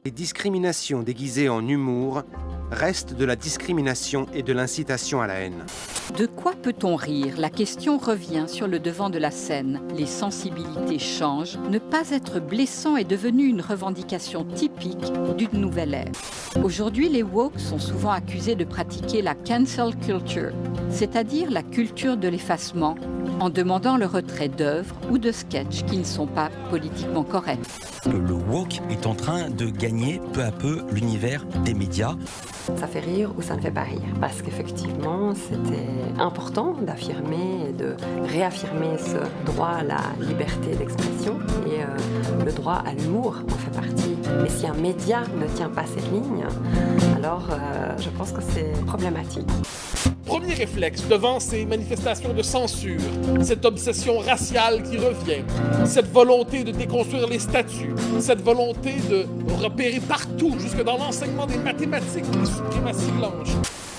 Les discriminations déguisées en humour restent de la discrimination et de l'incitation à la haine. De quoi peut-on rire? La question revient sur le devant de la scène. Les sensibilités changent. Ne pas être blessant est devenu une revendication typique d'une nouvelle ère. Aujourd'hui, les woke sont souvent accusés de pratiquer la cancel culture, c'est-à-dire la culture de l'effacement, en demandant le retrait d'œuvres ou de sketchs qui ne sont pas politiquement corrects. Le woke est en train de gagner peu à peu l'univers des médias. Ça fait rire ou ça ne fait pas rire, parce qu'effectivement, c'était important d'affirmer et de réaffirmer ce droit à la liberté d'expression et le droit à l'humour en fait partie. Mais si un média ne tient pas cette ligne, alors je pense que c'est problématique. Premier réflexe devant ces manifestations de censure, cette obsession raciale qui revient, cette volonté de déconstruire les statuts, cette volonté de repérer partout, jusque dans l'enseignement des mathématiques, les suprématies blanches.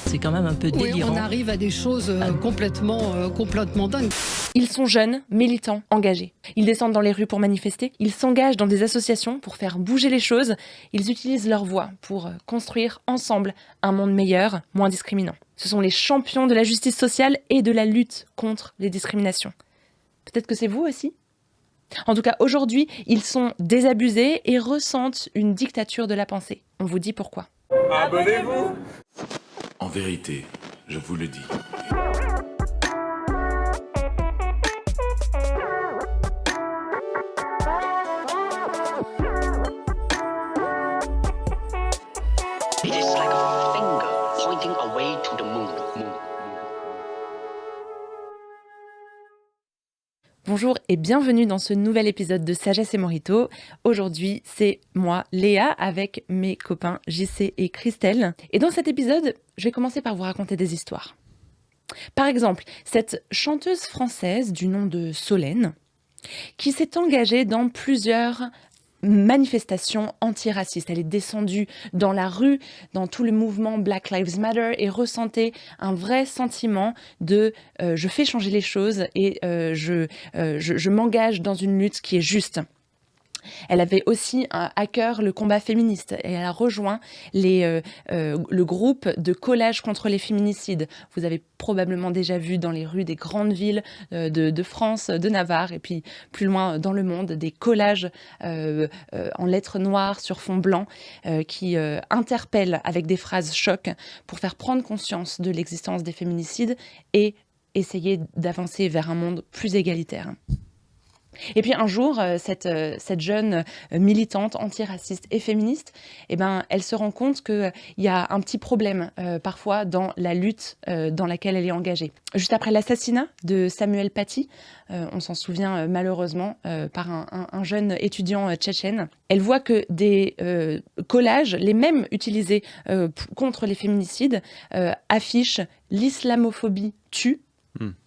C'est quand même un peu délirant. Oui, on arrive à des choses complètement dingues. Ils sont jeunes, militants, engagés. Ils descendent dans les rues pour manifester. Ils s'engagent dans des associations pour faire bouger les choses. Ils utilisent leur voix pour construire ensemble un monde meilleur, moins discriminant. Ce sont les champions de la justice sociale et de la lutte contre les discriminations. Peut-être que c'est vous aussi ? En tout cas, aujourd'hui, ils sont désabusés et ressentent une dictature de la pensée. On vous dit pourquoi. Abonnez-vous ! En vérité, je vous le dis. It is like a finger pointing away to the moon. Bonjour et bienvenue dans ce nouvel épisode de Sagesse et Morito. Aujourd'hui, c'est moi, Léa, avec mes copains JC et Christelle. Et dans cet épisode, je vais commencer par vous raconter des histoires. Par exemple, cette chanteuse française du nom de Solène, qui s'est engagée dans plusieurs manifestation antiracistes. Elle est descendue dans la rue, dans tout le mouvement Black Lives Matter et ressentait un vrai sentiment de je fais changer les choses et je m'engage dans une lutte qui est juste. Elle avait aussi à cœur le combat féministe et elle a rejoint le groupe de collage contre les féminicides. Vous avez probablement déjà vu dans les rues des grandes villes de France, de Navarre et puis plus loin dans le monde, des collages en lettres noires sur fond blanc qui interpellent avec des phrases chocs pour faire prendre conscience de l'existence des féminicides et essayer d'avancer vers un monde plus égalitaire. Et puis un jour, cette jeune militante antiraciste et féministe, elle se rend compte qu'il y a un petit problème parfois dans la lutte dans laquelle elle est engagée. Juste après l'assassinat de Samuel Paty, on s'en souvient malheureusement par un jeune étudiant tchétchène, elle voit que des collages, les mêmes utilisés contre les féminicides, affichent « l'islamophobie tue »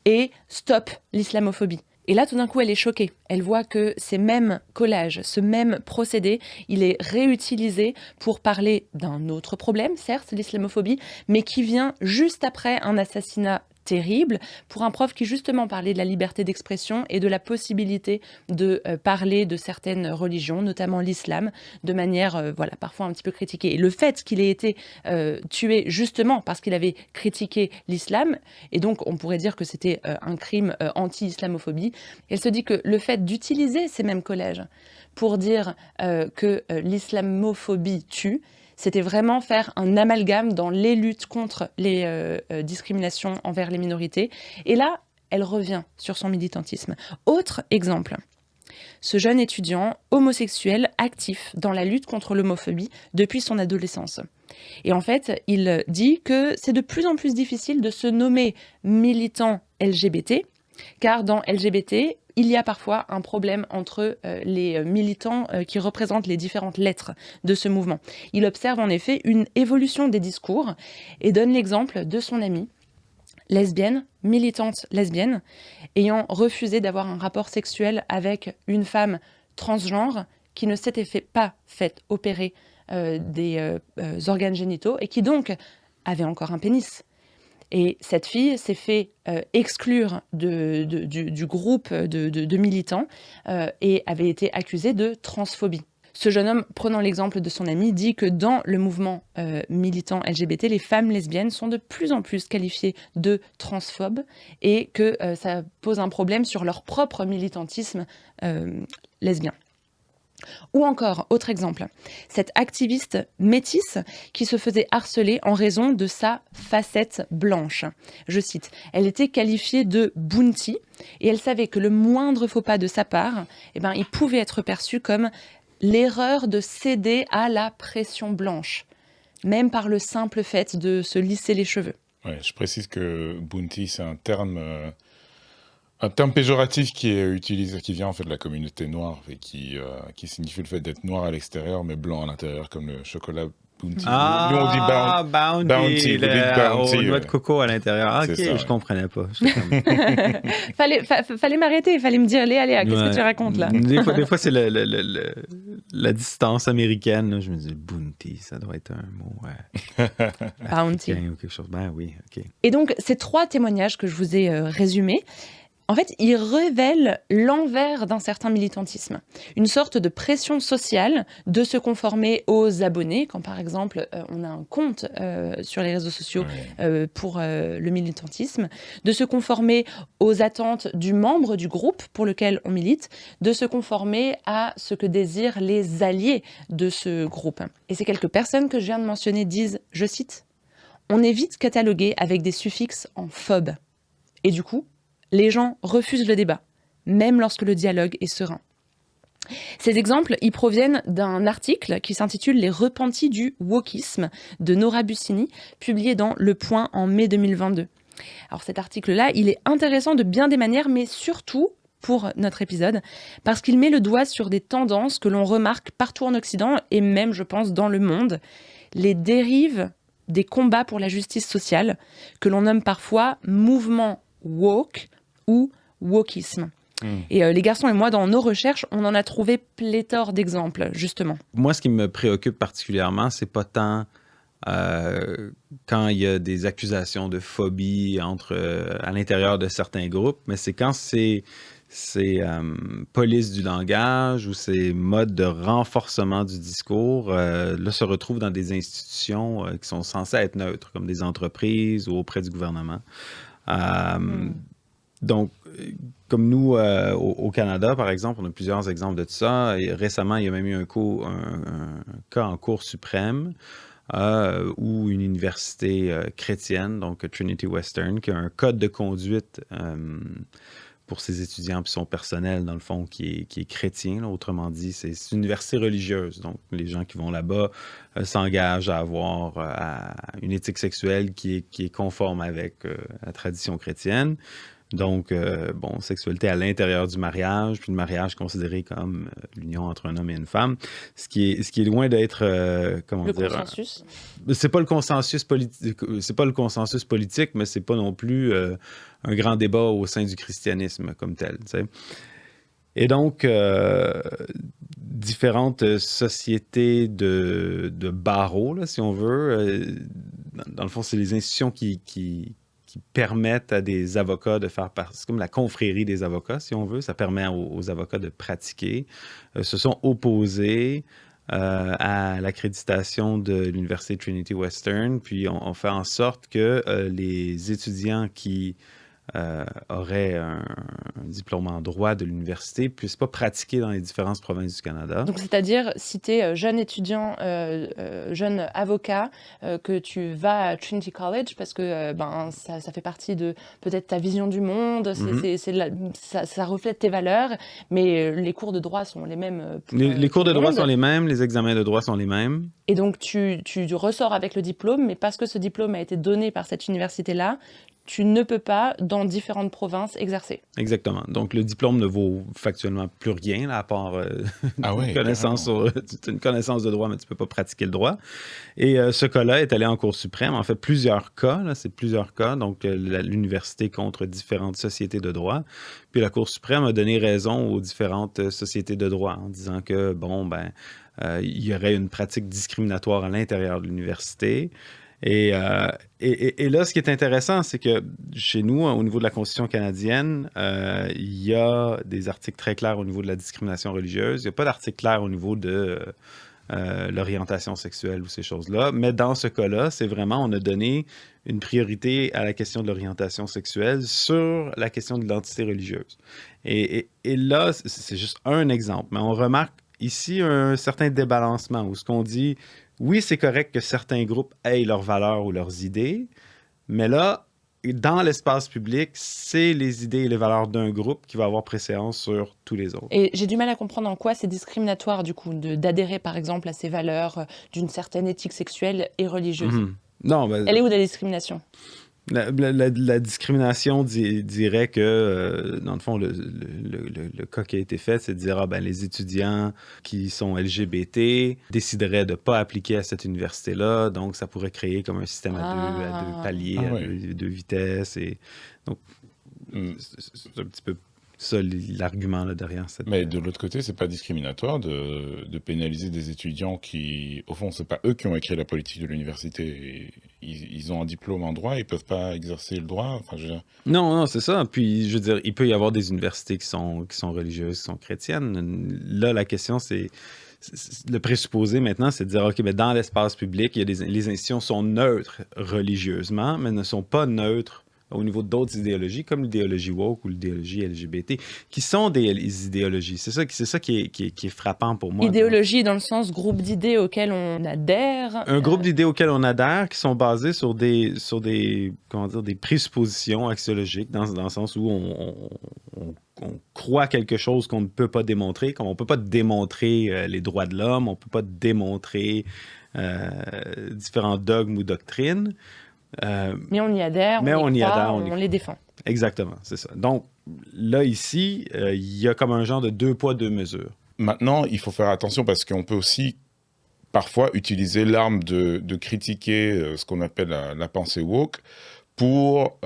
et « stop l'islamophobie ». Et là, tout d'un coup, elle est choquée. Elle voit que ces mêmes collages, ce même procédé, il est réutilisé pour parler d'un autre problème, certes, l'islamophobie, mais qui vient juste après un assassinat terrible pour un prof qui justement parlait de la liberté d'expression et de la possibilité de parler de certaines religions, notamment l'islam, de manière parfois un petit peu critiquée. Et le fait qu'il ait été tué justement parce qu'il avait critiqué l'islam, et donc on pourrait dire que c'était un crime anti-islamophobie, elle se dit que le fait d'utiliser ces mêmes collages pour dire que l'islamophobie tue, c'était vraiment faire un amalgame dans les luttes contre les discriminations envers les minorités. Et là, elle revient sur son militantisme. Autre exemple, ce jeune étudiant homosexuel actif dans la lutte contre l'homophobie depuis son adolescence. Et en fait, il dit que c'est de plus en plus difficile de se nommer militant LGBT, car dans LGBT, il y a parfois un problème entre les militants qui représentent les différentes lettres de ce mouvement. Il observe en effet une évolution des discours et donne l'exemple de son amie lesbienne, militante lesbienne, ayant refusé d'avoir un rapport sexuel avec une femme transgenre qui ne s'était pas fait opérer des organes génitaux et qui donc avait encore un pénis. Et cette fille s'est fait exclure du groupe de militants et avait été accusée de transphobie. Ce jeune homme, prenant l'exemple de son ami, dit que dans le mouvement militant LGBT, les femmes lesbiennes sont de plus en plus qualifiées de transphobes et que ça pose un problème sur leur propre militantisme lesbien. Ou encore, autre exemple, cette activiste métisse qui se faisait harceler en raison de sa facette blanche. Je cite, « Elle était qualifiée de bounty et elle savait que le moindre faux pas de sa part, il pouvait être perçu comme l'erreur de céder à la pression blanche, même par le simple fait de se lisser les cheveux. » Ouais, je précise que bounty, c'est un terme péjoratif qui est utilisé, qui vient en fait de la communauté noire et qui signifie le fait d'être noir à l'extérieur mais blanc à l'intérieur, comme le chocolat bounty. Ah, nous on dit bounty, vous dites bounty, noix de coco à l'intérieur. Ah, ok, c'est ça, je comprenais pas. Fallait m'arrêter, il fallait me dire, Léa, qu'est-ce que tu racontes là? Des fois c'est la distance américaine. Là. Je me dis, bounty, ça doit être un mot bounty. Ou quelque chose. Ben oui, ok. Et donc, ces 3 témoignages que je vous ai résumés, en fait, ils révèlent l'envers d'un certain militantisme. Une sorte de pression sociale de se conformer aux abonnés, quand par exemple, on a un compte sur les réseaux sociaux pour le militantisme, de se conformer aux attentes du membre du groupe pour lequel on milite, de se conformer à ce que désirent les alliés de ce groupe. Et ces quelques personnes que je viens de mentionner disent, je cite, « On est vite catalogué avec des suffixes en phobe. Et du coup, les gens refusent le débat, même lorsque le dialogue est serein. » Ces exemples, ils proviennent d'un article qui s'intitule « Les repentis du wokisme » de Nora Bussini, publié dans Le Point en mai 2022. Alors cet article-là, il est intéressant de bien des manières, mais surtout pour notre épisode, parce qu'il met le doigt sur des tendances que l'on remarque partout en Occident et même, je pense, dans le monde. Les dérives des combats pour la justice sociale, que l'on nomme parfois mouvement woke ou wokisme. Et les garçons et moi, dans nos recherches, on en a trouvé pléthore d'exemples, justement. Moi, ce qui me préoccupe particulièrement, c'est pas tant quand il y a des accusations de phobie à l'intérieur de certains groupes, mais c'est quand c'est police du langage ou ces modes de renforcement du discours là, se retrouvent dans des institutions qui sont censées être neutres, comme des entreprises ou auprès du gouvernement. Donc, comme nous, au Canada, par exemple, on a plusieurs exemples de tout ça. Et récemment, il y a même eu un cas en Cour suprême où une université chrétienne, donc Trinity Western, qui a un code de conduite pour ses étudiants et son personnel, dans le fond, qui est chrétien. Là, autrement dit, c'est une université religieuse. Donc, les gens qui vont là-bas s'engagent à avoir une éthique sexuelle qui est conforme avec la tradition chrétienne. Donc, sexualité à l'intérieur du mariage, puis le mariage considéré comme l'union entre un homme et une femme, ce qui est loin d'être, le consensus. C'est pas le consensus politique, mais c'est pas non plus un grand débat au sein du christianisme comme tel. Tu sais. Et donc, différentes sociétés de barreaux, là, si on veut, dans le fond, c'est les institutions qui permettent à des avocats de faire partie, c'est comme la confrérie des avocats, si on veut, ça permet aux avocats de pratiquer, se sont opposés à l'accréditation de l'Université Trinity Western, puis on fait en sorte que les étudiants qui auraient un diplôme en droit de l'université ne puissent pas pratiquer dans les différentes provinces du Canada. Donc, c'est-à-dire, si tu es jeune étudiant, jeune avocat, que tu vas à Trinity College parce que ça fait partie de peut-être ta vision du monde, ça reflète tes valeurs, mais les cours de droit sont les mêmes. Les cours de droit sont les mêmes, les examens de droit sont les mêmes. Et donc, tu ressors avec le diplôme, mais parce que ce diplôme a été donné par cette université-là, tu ne peux pas, dans différentes provinces, exercer. Exactement. Donc, le diplôme ne vaut factuellement plus rien, là, à part une connaissance de droit, mais tu ne peux pas pratiquer le droit. Et ce cas-là est allé en Cour suprême. En fait, plusieurs cas, là, c'est plusieurs cas. Donc, l'université contre différentes sociétés de droit. Puis la Cour suprême a donné raison aux différentes sociétés de droit en disant que, il y aurait une pratique discriminatoire à l'intérieur de l'université. Et là, ce qui est intéressant, c'est que chez nous, au niveau de la Constitution canadienne, il y a des articles très clairs au niveau de la discrimination religieuse. Il n'y a pas d'article clair au niveau de l'orientation sexuelle ou ces choses-là. Mais dans ce cas-là, c'est vraiment, on a donné une priorité à la question de l'orientation sexuelle sur la question de l'identité religieuse. Et là, c'est juste un exemple. Mais on remarque ici un certain débalancement où ce qu'on dit... Oui, c'est correct que certains groupes aient leurs valeurs ou leurs idées, mais là, dans l'espace public, c'est les idées et les valeurs d'un groupe qui va avoir préséance sur tous les autres. Et j'ai du mal à comprendre en quoi c'est discriminatoire, du coup, d'adhérer, par exemple, à ces valeurs d'une certaine éthique sexuelle et religieuse. Non, Elle est où la discrimination? La discrimination dirait que, dans le fond, le cas qui a été fait, c'est de dire les étudiants qui sont LGBT décideraient de ne pas appliquer à cette université-là, donc ça pourrait créer comme un système à deux paliers, à deux vitesses. Et donc, c'est un petit peu ça l'argument là derrière. Mais de l'autre côté, c'est pas discriminatoire de pénaliser des étudiants qui, au fond, c'est pas eux qui ont écrit la politique de l'université. Ils ont un diplôme en droit, ils peuvent pas exercer le droit. Enfin, Non, c'est ça. Puis, je veux dire, il peut y avoir des universités qui sont religieuses, qui sont chrétiennes. Là, la question, c'est le présupposé maintenant, c'est de dire, OK, mais dans l'espace public, les institutions sont neutres religieusement, mais ne sont pas neutres au niveau d'autres idéologies, comme l'idéologie woke ou l'idéologie LGBT, qui sont des idéologies. C'est ça qui est frappant pour moi. Idéologie dans le sens groupe d'idées auxquelles on adhère. Un groupe d'idées auxquelles on adhère, qui sont basées sur des présuppositions axiologiques, dans le sens où on croit quelque chose qu'on ne peut pas démontrer, comme on ne peut pas démontrer les droits de l'homme, on ne peut pas démontrer différents dogmes ou doctrines. Mais on y adhère, on les défend. Exactement, c'est ça. Donc, là, ici, il y a comme un genre de 2 poids, 2 mesures. Maintenant, il faut faire attention parce qu'on peut aussi parfois utiliser l'arme de critiquer ce qu'on appelle la pensée woke pour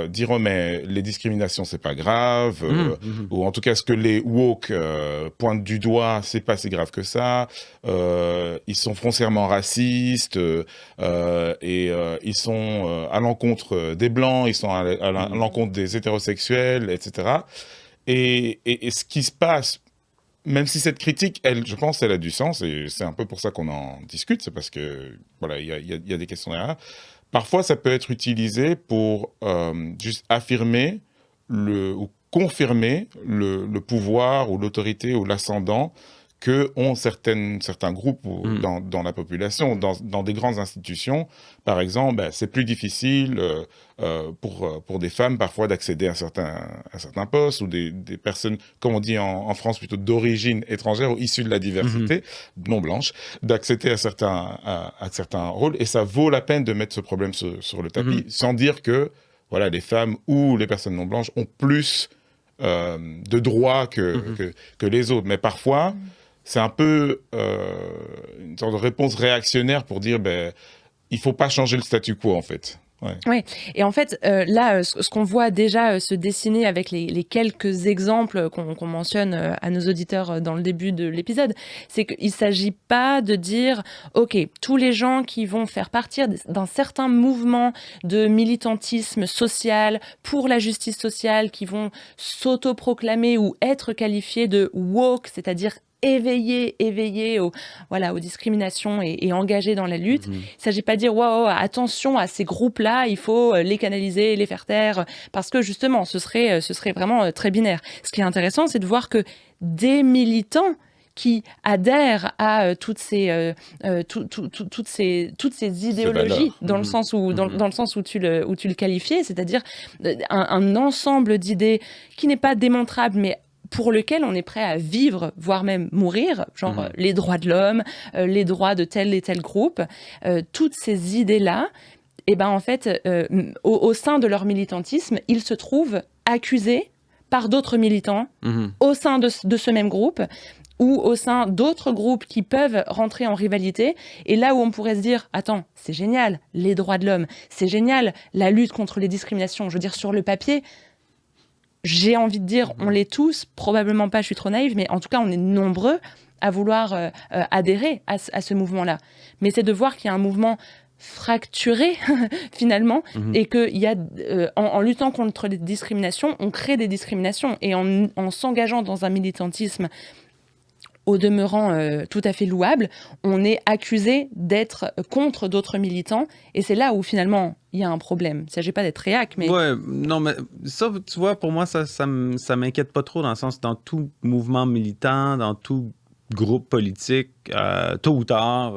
dire oh, mais les discriminations c'est pas grave ou en tout cas ce que les woke pointent du doigt c'est pas si grave que ça, ils sont foncièrement racistes et ils sont à l'encontre des blancs, ils sont à l'encontre des hétérosexuels, etc. Et ce qui se passe, même si cette critique, je pense elle a du sens, et c'est un peu pour ça qu'on en discute, c'est parce que voilà, il y a des questions derrière. Parfois, ça peut être utilisé pour juste affirmer ou confirmer le pouvoir ou l'autorité ou l'ascendant que ont certains groupes dans la population, dans des grandes institutions. Par exemple, c'est plus difficile pour des femmes parfois d'accéder à certains postes, ou des personnes, comme on dit en France, plutôt d'origine étrangère ou issues de la diversité, non blanche, d'accéder à certains rôles. Et ça vaut la peine de mettre ce problème sur le tapis, sans dire que voilà, les femmes ou les personnes non blanches ont plus de droits que les autres. Mais parfois, c'est un peu une sorte de réponse réactionnaire pour dire il ne faut pas changer le statu quo, en fait. Ouais. Et en fait, là, ce qu'on voit déjà se dessiner avec les quelques exemples qu'on mentionne à nos auditeurs dans le début de l'épisode, c'est qu'il ne s'agit pas de dire, OK, tous les gens qui vont faire partie d'un certain mouvement de militantisme social pour la justice sociale, qui vont s'autoproclamer ou être qualifiés de woke, c'est-à-dire éveillé aux discriminations et engagé dans la lutte. Il ne s'agit pas de dire attention à ces groupes-là, il faut les canaliser, les faire taire, parce que justement, ce serait vraiment très binaire. Ce qui est intéressant, c'est de voir que des militants qui adhèrent à toutes ces idéologies, dans le sens où tu le qualifiais, c'est-à-dire un ensemble d'idées qui n'est pas démontrable, mais pour lequel on est prêt à vivre, voire même mourir, genre les droits de l'homme, les droits de tel et tel groupe, toutes ces idées-là, en fait, au sein de leur militantisme, ils se trouvent accusés par d'autres militants au sein de ce même groupe, ou au sein d'autres groupes qui peuvent rentrer en rivalité. Et là où on pourrait se dire, attends, c'est génial, les droits de l'homme, c'est génial, la lutte contre les discriminations, je veux dire, sur le papier, j'ai envie de dire, on l'est tous, probablement pas, je suis trop naïve, mais en tout cas, on est nombreux à vouloir adhérer à ce mouvement-là. Mais c'est de voir qu'il y a un mouvement fracturé finalement, et qu'il y a, en luttant contre les discriminations, on crée des discriminations, et en s'engageant dans un militantisme au demeurant tout à fait louable, on est accusé d'être contre d'autres militants, et c'est là où finalement il y a un problème. Il ne s'agit pas d'être réac, mais... Ouais, non, mais ça, tu vois, pour moi, ça m'inquiète pas trop, dans le sens, dans tout mouvement militant, dans tout groupe politique, tôt ou tard,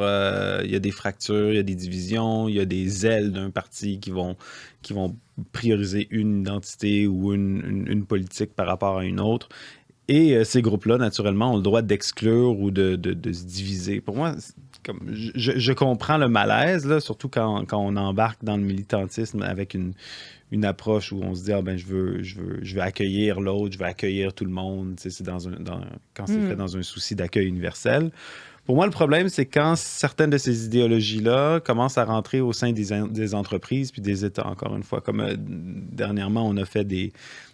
il y a des fractures, il y a des divisions, il y a des ailes d'un parti qui vont prioriser une identité ou une politique par rapport à une autre. Et ces groupes-là, naturellement, ont le droit d'exclure ou de se diviser. Pour moi, comme, je comprends le malaise, là, surtout quand on embarque dans le militantisme avec une approche où on se dit je veux accueillir l'autre, je veux accueillir tout le monde. C'est quand c'est fait dans un souci d'accueil universel. Pour moi, le problème, c'est quand certaines de ces idéologies-là commencent à rentrer au sein des entreprises puis des États, encore une fois. Comme dernièrement, on a fait des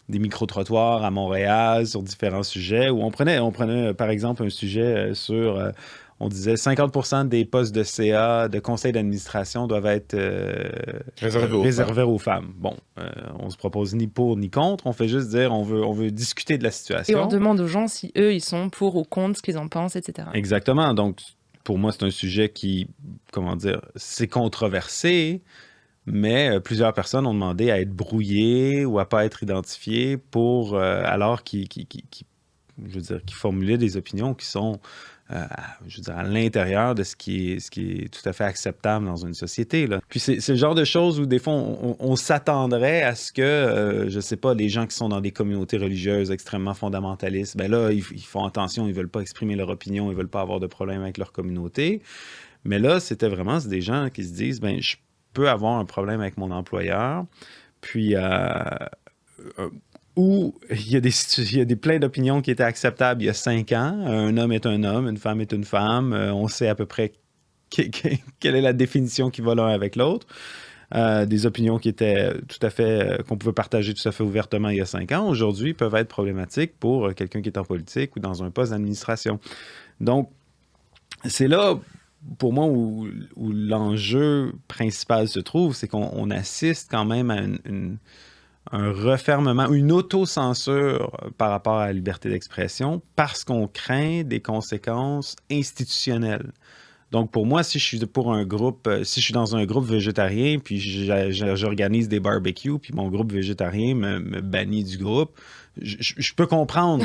micro-trottoirs à Montréal sur différents sujets où on prenait par exemple un sujet sur... on disait 50% des postes de CA, de conseil d'administration doivent être réservés aux femmes. Bon, on se propose ni pour ni contre, on fait juste dire on veut discuter de la situation. Et on demande aux gens si eux, ils sont pour ou contre, ce qu'ils en pensent, etc. Exactement. Donc, pour moi, c'est un sujet qui, c'est controversé, mais plusieurs personnes ont demandé à être brouillées ou à pas être identifiées alors qu'ils formulaient des opinions qui sont à l'intérieur de ce qui est tout à fait acceptable dans une société, là. Puis c'est le genre de choses où des fois on s'attendrait à ce que, je sais pas, les gens qui sont dans des communautés religieuses extrêmement fondamentalistes, ben là, ils font attention, ils veulent pas exprimer leur opinion, ils veulent pas avoir de problème avec leur communauté. Mais là, c'est des gens qui se disent, ben je peux avoir un problème avec mon employeur, puis où il y a plein d'opinions qui étaient acceptables il y a 5 ans. Un homme est un homme, une femme est une femme. On sait à peu près quelle est la définition qui va l'un avec l'autre. Des opinions qui étaient qu'on pouvait partager tout à fait ouvertement il y a 5 ans, aujourd'hui peuvent être problématiques pour quelqu'un qui est en politique ou dans un poste d'administration. Donc, c'est là, pour moi, où l'enjeu principal se trouve, c'est qu'on assiste quand même à un refermement, une autocensure par rapport à la liberté d'expression parce qu'on craint des conséquences institutionnelles. Donc, pour moi, si je suis dans un groupe végétarien, puis j'organise des barbecues, puis mon groupe végétarien me bannit du groupe, je peux comprendre.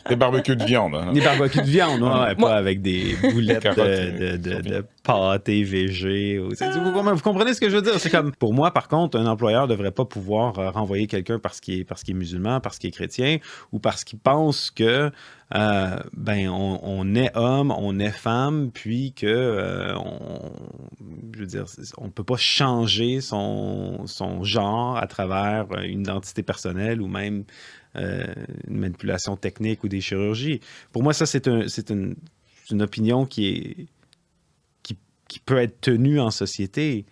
Des barbecues de viande. Hein. Des barbecues de viande, pas avec des boulettes de pâté végé. Vous comprenez ce que je veux dire? C'est comme, pour moi, par contre, un employeur ne devrait pas pouvoir renvoyer quelqu'un parce qu'il est musulman, parce qu'il est chrétien, ou parce qu'il pense que on est homme, on est femme, puis que on peut pas changer son genre à travers une identité personnelle ou même une manipulation technique ou des chirurgies. Pour moi, ça, c'est une opinion qui peut être tenue en société.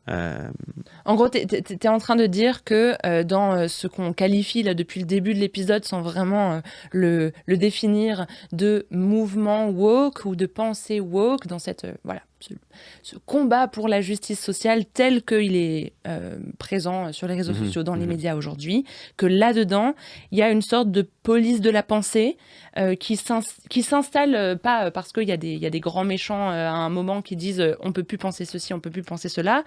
En gros, tu es en train de dire que dans ce qu'on qualifie là, depuis le début de l'épisode, sans vraiment le définir, de mouvement woke ou de pensée woke, dans ce combat pour la justice sociale tel qu'il est présent sur les réseaux sociaux, dans les médias aujourd'hui, que là-dedans, il y a une sorte de police de la pensée qui s'installe pas parce qu'il y a des grands méchants à un moment qui disent on peut plus penser ceci, on peut plus penser cela,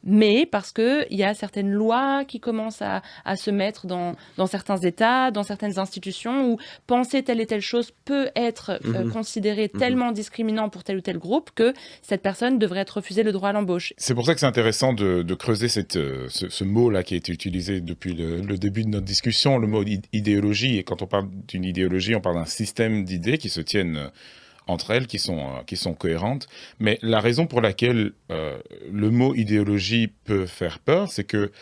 mais parce qu'il y a certaines lois qui commencent à se mettre dans certains États, dans certaines institutions, où penser telle et telle chose peut être considéré tellement discriminant pour tel ou tel groupe que cette personne devrait être refusée le droit à l'embauche. C'est pour ça que c'est intéressant de creuser ce mot-là qui a été utilisé depuis le début de notre discussion, le mot idéologie. Et quand on parle d'une idéologie, on parle d'un système d'idées qui se tiennent entre elles, qui sont cohérentes. Mais la raison pour laquelle le mot idéologie peut faire peur, c'est que,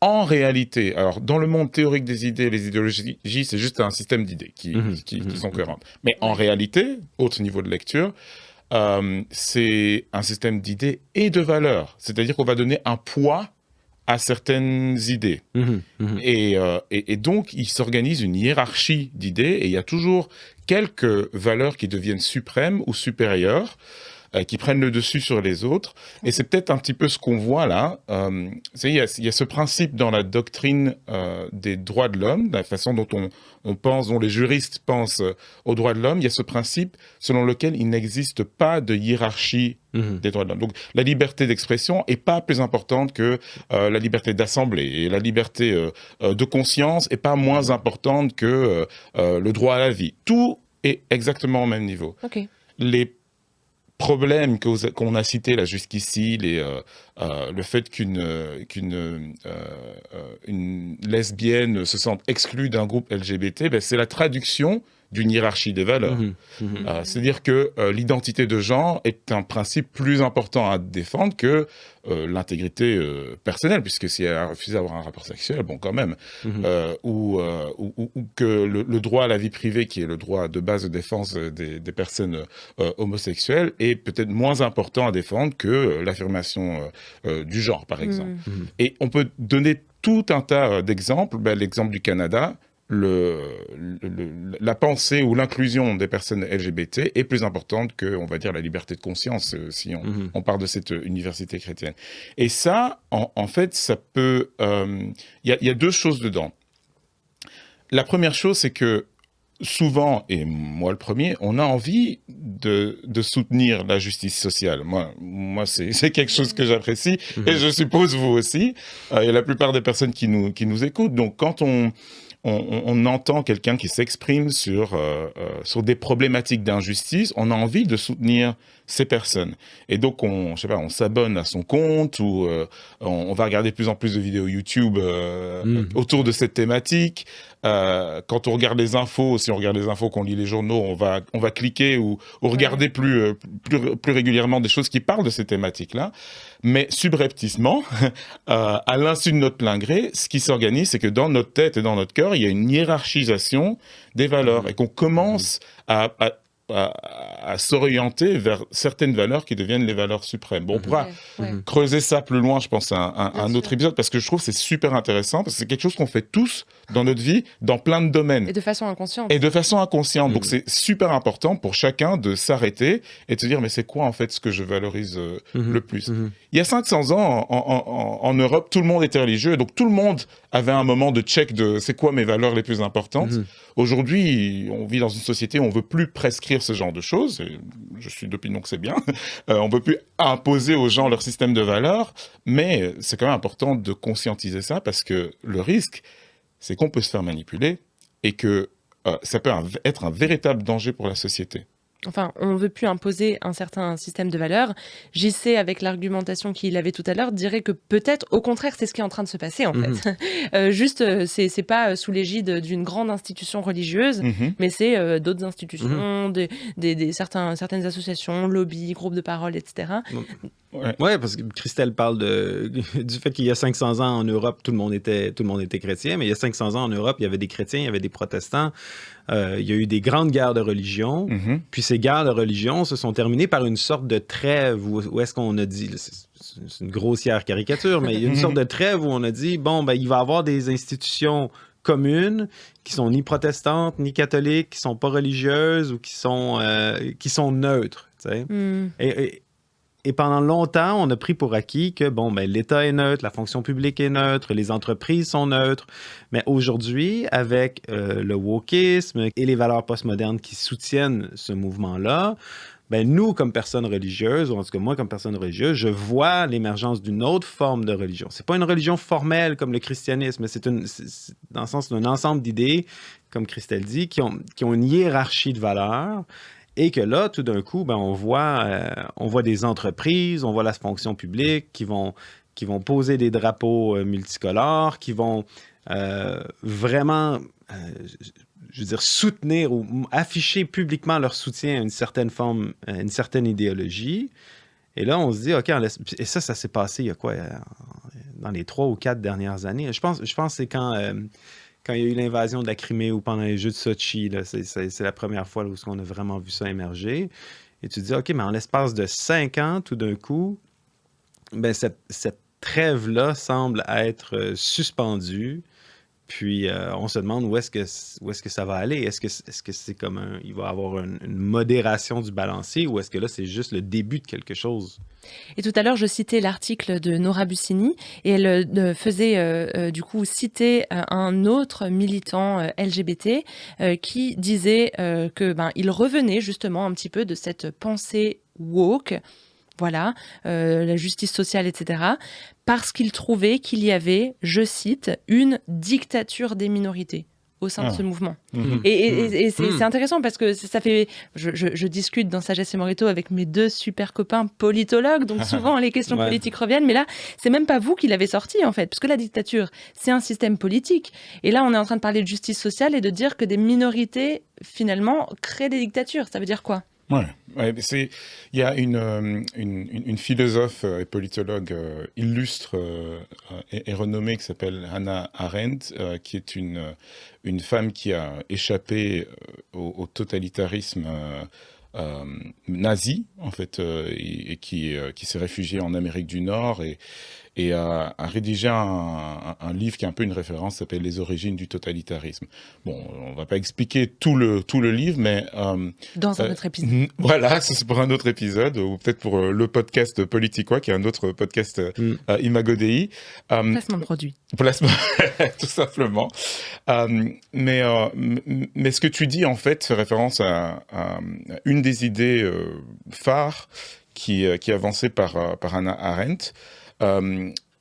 en réalité, alors dans le monde théorique des idées, les idéologies, c'est juste un système d'idées qui sont cohérentes. Mais en réalité, autre niveau de lecture, c'est un système d'idées et de valeurs. C'est-à-dire qu'on va donner un poids à certaines idées. Et donc, il s'organise une hiérarchie d'idées et il y a toujours quelques valeurs qui deviennent suprêmes ou supérieures qui prennent le dessus sur les autres. Et c'est peut-être un petit peu ce qu'on voit là. Il y a ce principe dans la doctrine des droits de l'homme, de la façon dont on pense, dont les juristes pensent aux droits de l'homme. Il y a ce principe selon lequel il n'existe pas de hiérarchie des droits de l'homme. Donc la liberté d'expression est pas plus importante que la liberté d'assembler, et la liberté de conscience est pas moins importante que le droit à la vie. Tout est exactement au même niveau. Les problèmes qu'on a cités là jusqu'ici, le fait qu'une lesbienne se sente exclue d'un groupe LGBT, c'est la traduction d'une hiérarchie des valeurs. C'est-à-dire que l'identité de genre est un principe plus important à défendre que l'intégrité personnelle, puisque si elle a refusé d'avoir un rapport sexuel, bon quand même, ou que le droit à la vie privée, qui est le droit de base de défense des personnes homosexuelles, est peut-être moins important à défendre que l'affirmation du genre, par exemple. Et on peut donner tout un tas d'exemples. L'exemple du Canada, la pensée ou l'inclusion des personnes LGBT est plus importante que, on va dire, la liberté de conscience, si on part de cette université chrétienne. Et ça, en fait, ça peut... Il y a deux choses dedans. La première chose, c'est que souvent, et moi le premier, on a envie de soutenir la justice sociale. Moi c'est quelque chose que j'apprécie, et je suppose vous aussi, et la plupart des personnes qui nous écoutent. Donc quand on entend quelqu'un qui s'exprime sur des problématiques d'injustice, on a envie de soutenir ces personnes. Et donc, on s'abonne à son compte, ou on va regarder de plus en plus de vidéos YouTube autour de cette thématique. Quand on regarde les infos, si on regarde les infos, qu'on lit les journaux, on va cliquer ou regarder plus régulièrement des choses qui parlent de ces thématiques-là. Mais subrepticement, à l'insu de notre plein gré, ce qui s'organise, c'est que dans notre tête et dans notre cœur, il y a une hiérarchisation des valeurs, et qu'on commence à s'orienter vers certaines valeurs qui deviennent les valeurs suprêmes. Bon, on pourra creuser ça plus loin, je pense, à un autre épisode, parce que je trouve que c'est super intéressant, parce que c'est quelque chose qu'on fait tous dans notre vie, dans plein de domaines. Et de façon inconsciente. Donc c'est super important pour chacun de s'arrêter et de se dire, mais c'est quoi en fait ce que je valorise le plus. Il y a 500 ans, en Europe, tout le monde était religieux, donc tout le monde avait un moment de check de c'est quoi mes valeurs les plus importantes. Aujourd'hui, on vit dans une société où on veut plus prescrire ce genre de choses, et je suis d'opinion que c'est bien. On veut plus imposer aux gens leur système de valeurs, mais c'est quand même important de conscientiser ça, parce que le risque, c'est qu'on peut se faire manipuler, et que ça peut être un véritable danger pour la société. Enfin, on ne veut plus imposer un certain système de valeurs. JC, avec l'argumentation qu'il avait tout à l'heure, dirait que peut-être, au contraire, c'est ce qui est en train de se passer, en fait. Juste, c'est pas sous l'égide d'une grande institution religieuse, mais c'est d'autres institutions, certaines associations, lobbies, groupes de parole, etc. Ouais, parce que Christelle parle du fait qu'il y a 500 ans en Europe, tout le monde était chrétien, mais il y a 500 ans en Europe, il y avait des chrétiens, il y avait des protestants, il y a eu des grandes guerres de religion, puis ces guerres de religion se sont terminées par une sorte de trêve où est-ce qu'on a dit, c'est une grossière caricature, mais il y a une sorte de trêve où on a dit, bon, ben, il va y avoir des institutions communes qui sont ni protestantes, ni catholiques, qui sont pas religieuses ou qui sont neutres, tu sais. Et pendant longtemps, on a pris pour acquis que bon, ben, l'État est neutre, la fonction publique est neutre, les entreprises sont neutres. Mais aujourd'hui, avec le wokisme et les valeurs postmodernes qui soutiennent ce mouvement-là, ben, nous, comme personnes religieuses, ou en tout cas moi, comme personne religieuse, je vois l'émergence d'une autre forme de religion. C'est pas une religion formelle comme le christianisme, mais c'est dans le sens d'un ensemble d'idées, comme Christelle dit, qui ont une hiérarchie de valeurs. Et que là, tout d'un coup, ben, on voit des entreprises, on voit la fonction publique qui vont poser des drapeaux multicolores, qui vont vraiment, je veux dire, soutenir ou afficher publiquement leur soutien à une certaine forme, à une certaine idéologie. Et là, on se dit, OK, et ça s'est passé il y a quoi, dans les 3 ou 4 dernières années. Je pense que c'est quand il y a eu l'invasion de la Crimée ou pendant les Jeux de Sochi, là, c'est la première fois où on a vraiment vu ça émerger. Et tu te dis, OK, mais en l'espace de 5 ans, tout d'un coup, ben, cette trêve-là semble être suspendue. Puis on se demande où est-ce que ça va aller. Est-ce que c'est comme il va y avoir une modération du balancier ou est-ce que là, c'est juste le début de quelque chose? Et tout à l'heure, je citais l'article de Nora Bussini et elle faisait du coup citer un autre militant LGBT qui disait que il revenait justement un petit peu de cette pensée woke, voilà, la justice sociale, etc., parce qu'il trouvait qu'il y avait, je cite, une dictature des minorités au sein de ce mouvement. Et c'est intéressant parce que ça fait... Je discute dans Sagesse et Morito avec mes 2 super copains politologues, donc souvent les questions politiques reviennent, mais là, c'est même pas vous qui l'avez sorti, en fait, parce que la dictature, c'est un système politique. Et là, on est en train de parler de justice sociale et de dire que des minorités, finalement, créent des dictatures. Ça veut dire quoi ? Il y a une philosophe et politologue illustre et renommée qui s'appelle Hannah Arendt, qui est une femme qui a échappé au totalitarisme nazi, en fait, et qui s'est réfugiée en Amérique du Nord et a rédigé un livre qui est un peu une référence, qui s'appelle Les origines du totalitarisme. Bon, on va pas expliquer tout le livre, mais... dans un autre épisode. Voilà, ça c'est pour un autre épisode, ou peut-être pour le podcast Politiquois, qui est un autre podcast Imago Dei. Placement de produit. Placement, tout simplement. Mais ce que tu dis, en fait, fait référence à une des idées phares qui est avancée par Hannah Arendt.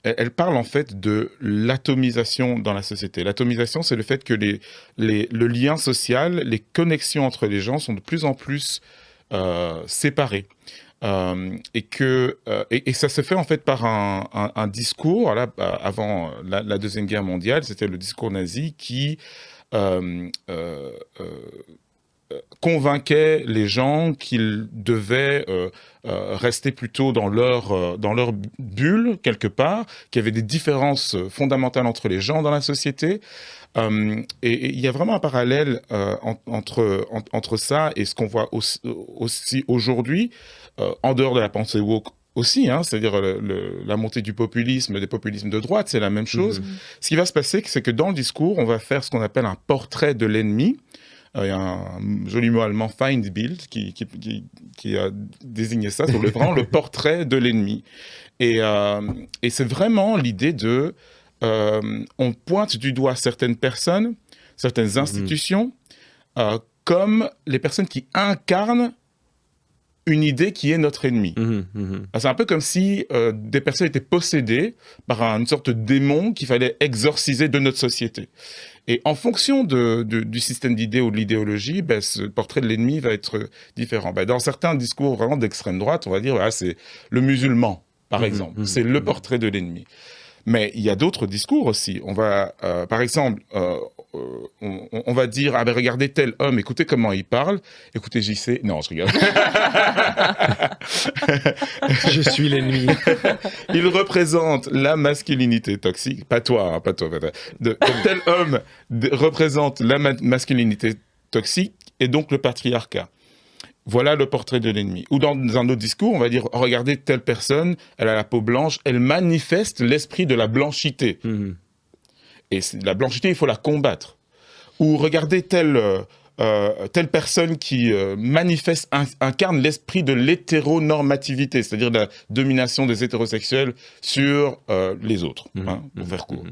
Elle parle en fait de l'atomisation dans la société. L'atomisation, c'est le fait que le lien social, les connexions entre les gens sont de plus en plus séparées. Et ça se fait en fait par un discours, là, avant la Deuxième Guerre mondiale, c'était le discours nazi qui convainquait les gens qu'ils devaient rester plutôt dans leur bulle, quelque part, qu'il y avait des différences fondamentales entre les gens dans la société. Et il y a vraiment un parallèle entre ça et ce qu'on voit aussi aujourd'hui, en dehors de la pensée woke aussi, c'est-à-dire la montée du populisme, des populismes de droite, c'est la même chose. Ce qui va se passer, c'est que dans le discours, on va faire ce qu'on appelle un portrait de l'ennemi. Il y a un joli mot allemand, Feindbild, qui a désigné ça, sur vraiment le portrait de l'ennemi. Et c'est vraiment l'idée de... on pointe du doigt certaines personnes, certaines institutions, comme les personnes qui incarnent une idée qui est notre ennemi. C'est un peu comme si des personnes étaient possédées par une sorte de démon qu'il fallait exorciser de notre société. Et en fonction du système d'idées ou de l'idéologie, ce portrait de l'ennemi va être différent. Dans certains discours vraiment d'extrême droite, on va dire c'est le musulman, par exemple. C'est le portrait de l'ennemi. Mais il y a d'autres discours aussi. On va, par exemple, on va dire regardez tel homme, écoutez comment il parle. Écoutez JC. Non, je rigole. Je suis l'ennemi. Il représente la masculinité toxique. Pas toi. Tel homme représente la masculinité toxique et donc le patriarcat. Voilà le portrait de l'ennemi. Ou dans un autre discours, on va dire, regardez telle personne, elle a la peau blanche, elle manifeste l'esprit de la blanchité. Et la blanchité, il faut la combattre. Ou regardez telle personne qui incarne l'esprit de l'hétéronormativité, c'est-à-dire la domination des hétérosexuels sur les autres, pour faire court.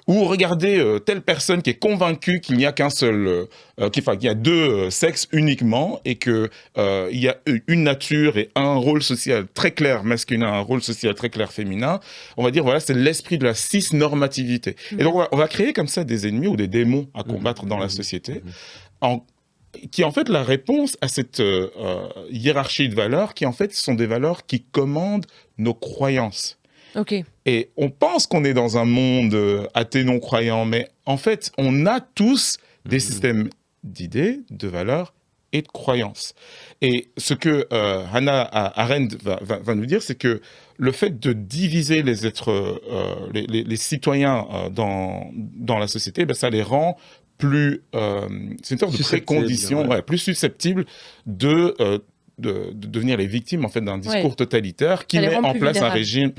Ou regardez telle personne qui est convaincue qu'il n'y a qu'un seul, qu'il y a 2 sexes uniquement et qu'il y a une nature et un rôle social très clair masculin, un rôle social très clair féminin. On va dire, voilà, c'est l'esprit de la cisnormativité. Et donc, on va créer comme ça des ennemis ou des démons à combattre dans la société. Qui est en fait la réponse à cette hiérarchie de valeurs qui en fait sont des valeurs qui commandent nos croyances. Et on pense qu'on est dans un monde athée non-croyant, mais en fait on a tous des systèmes d'idées, de valeurs et de croyances. Et ce que Hannah Arendt va nous dire, c'est que le fait de diviser les êtres, les citoyens dans la société, ça les rend plus, c'est une sorte de précondition, plus susceptible de devenir les victimes en fait d'un discours totalitaire qui met en place un régime.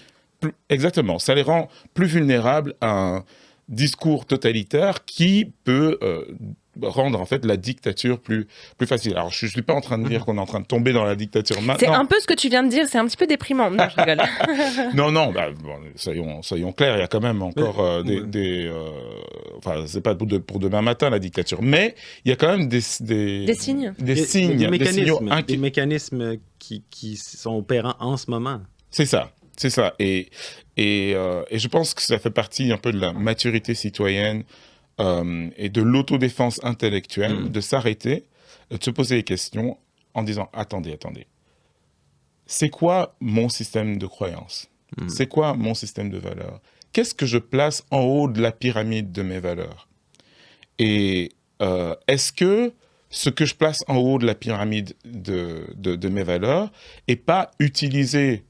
Exactement, ça les rend plus vulnérables à discours totalitaire qui peut rendre en fait la dictature plus facile. Alors je suis pas en train de dire qu'on est en train de tomber dans la dictature maintenant. C'est un peu ce que tu viens de dire, c'est un petit peu déprimant. Non, je rigole. non, soyons clairs, il y a quand même encore enfin c'est pas pour demain matin la dictature, mais il y a quand même des signes, des signaux, des mécanismes qui sont opérants en ce moment. C'est ça. Et je pense que ça fait partie un peu de la maturité citoyenne et de l'autodéfense intellectuelle, de s'arrêter, de se poser des questions en disant « Attendez, c'est quoi mon système de croyance ? C'est quoi mon système de valeurs ? Qu'est-ce que je place en haut de la pyramide de mes valeurs ? Et est-ce que ce que je place en haut de la pyramide de mes valeurs n'est pas utilisé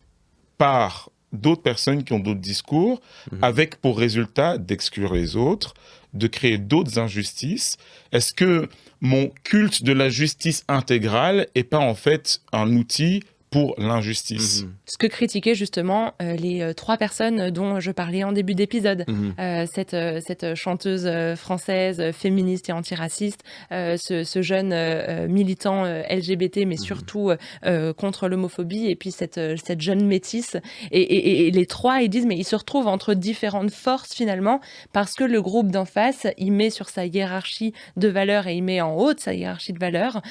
par d'autres personnes qui ont d'autres discours, avec pour résultat d'exclure les autres, de créer d'autres injustices? Est-ce que mon culte de la justice intégrale n'est pas en fait un outil pour l'injustice? Ce que critiquaient justement les 3 personnes dont je parlais en début d'épisode. Cette chanteuse française féministe et antiraciste, ce jeune militant LGBT, mais surtout contre l'homophobie, et puis cette jeune métisse. Et les 3, ils disent, mais ils se retrouvent entre différentes forces finalement, parce que le groupe d'en face, il met sur sa hiérarchie de valeurs, et il met en haut de sa hiérarchie de valeurs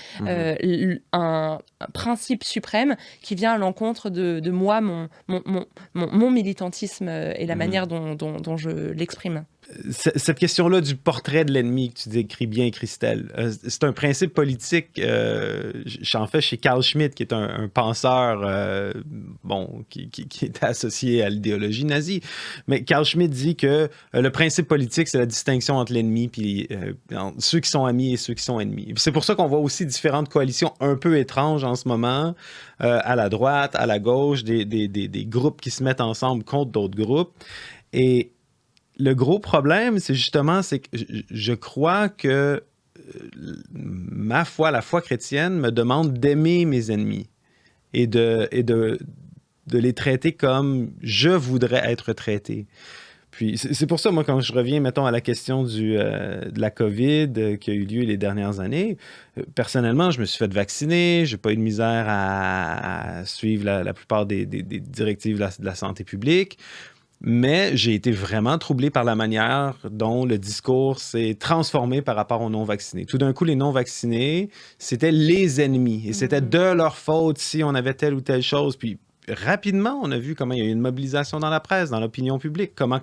un principe suprême qui vient à l'encontre de moi, mon militantisme et la manière dont je l'exprime. Cette question-là du portrait de l'ennemi que tu décris bien, Christelle, c'est un principe politique, en fait, chez Carl Schmitt, qui est un penseur qui est associé à l'idéologie nazie. Mais Carl Schmitt dit que le principe politique, c'est la distinction entre l'ennemi, puis ceux qui sont amis et ceux qui sont ennemis. C'est pour ça qu'on voit aussi différentes coalitions un peu étranges en ce moment, à la droite, à la gauche, des groupes qui se mettent ensemble contre d'autres groupes. Et le gros problème, c'est que je crois que ma foi, la foi chrétienne, me demande d'aimer mes ennemis et de les traiter comme je voudrais être traité. Puis c'est pour ça, moi, quand je reviens, mettons, à la question de la COVID qui a eu lieu les dernières années, personnellement, je me suis fait vacciner, j'ai pas eu de misère à suivre la plupart des directives de la santé publique. Mais j'ai été vraiment troublé par la manière dont le discours s'est transformé par rapport aux non-vaccinés. Tout d'un coup, les non-vaccinés, c'était les ennemis. Et c'était de leur faute si on avait telle ou telle chose. Puis rapidement, on a vu comment il y a eu une mobilisation dans la presse, dans l'opinion publique, comment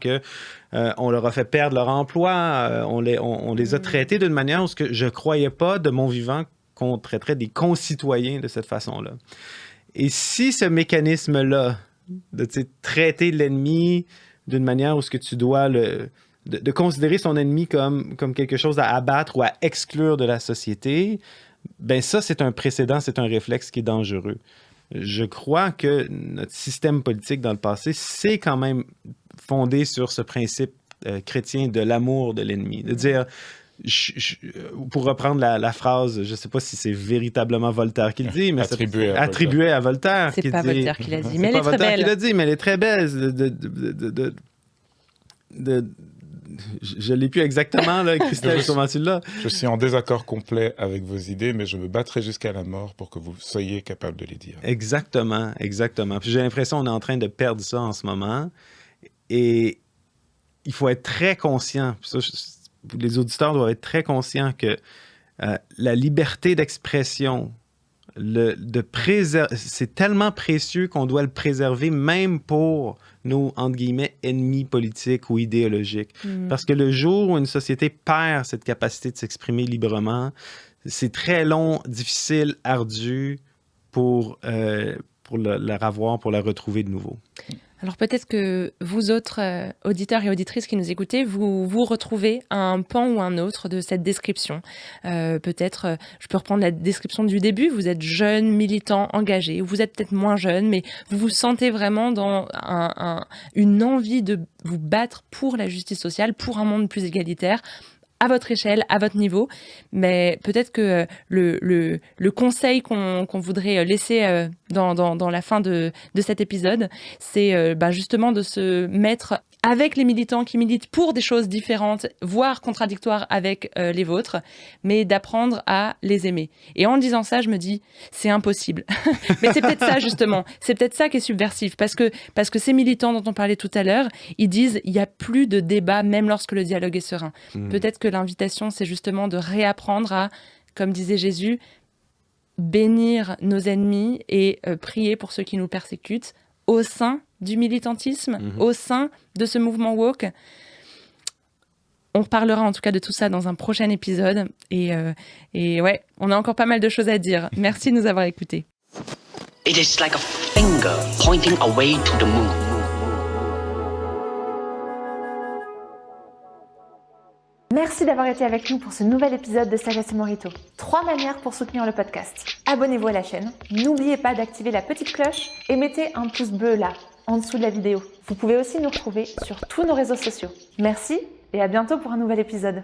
on leur a fait perdre leur emploi, on les a traités d'une manière où je ne croyais pas de mon vivant qu'on traiterait des concitoyens de cette façon-là. Et si ce mécanisme-là, de traiter l'ennemi d'une manière où ce que tu dois de considérer son ennemi comme quelque chose à abattre ou à exclure de la société, ben ça, c'est un précédent, c'est un réflexe qui est dangereux. Je crois que notre système politique dans le passé, c'est quand même fondé sur ce principe chrétien de l'amour de l'ennemi. De dire, pour reprendre la phrase, je ne sais pas si c'est véritablement Voltaire qui le dit, mais attribué à Voltaire. C'est pas Voltaire qui l'a dit, mais elle est très belle. C'est pas Voltaire qui l'a dit, mais elle est très belle. Je ne l'ai plus exactement, là, Christelle, comment tu l'as? Je suis en désaccord complet avec vos idées, mais je me battrai jusqu'à la mort pour que vous soyez capable de les dire. Exactement. Puis j'ai l'impression qu'on est en train de perdre ça en ce moment. Et il faut être très conscient. Ça, les auditeurs doivent être très conscients que la liberté d'expression, c'est tellement précieux qu'on doit le préserver même pour nos, entre guillemets, ennemis politiques ou idéologiques. Parce que le jour où une société perd cette capacité de s'exprimer librement, c'est très long, difficile, ardu pour la revoir, pour la retrouver de nouveau. Alors peut-être que vous autres auditeurs et auditrices qui nous écoutez, vous retrouvez un pan ou un autre de cette description. Peut-être, je peux reprendre la description du début, vous êtes jeune, militant, engagé, ou vous êtes peut-être moins jeune, mais vous vous sentez vraiment dans une envie de vous battre pour la justice sociale, pour un monde plus égalitaire, à votre échelle, à votre niveau. Mais peut-être que le conseil qu'on voudrait laisser dans la fin de cet épisode, c'est justement de se mettre avec les militants qui militent pour des choses différentes, voire contradictoires avec les vôtres, mais d'apprendre à les aimer. Et en disant ça, je me dis, c'est impossible. Mais c'est peut-être ça, justement. C'est peut-être ça qui est subversif. Parce que ces militants dont on parlait tout à l'heure, ils disent, il n'y a plus de débat, même lorsque le dialogue est serein. Peut-être que l'invitation, c'est justement de réapprendre à, comme disait Jésus, bénir nos ennemis et prier pour ceux qui nous persécutent au sein du militantisme, au sein de ce mouvement woke. On parlera en tout cas de tout ça dans un prochain épisode. Et ouais, on a encore pas mal de choses à dire. Merci de nous avoir écoutés. It is like a finger pointing away to the moon. Merci d'avoir été avec nous pour ce nouvel épisode de Sagesse et Morito. 3 manières pour soutenir le podcast. Abonnez-vous à la chaîne, n'oubliez pas d'activer la petite cloche et mettez un pouce bleu là, en dessous de la vidéo. Vous pouvez aussi nous retrouver sur tous nos réseaux sociaux. Merci et à bientôt pour un nouvel épisode.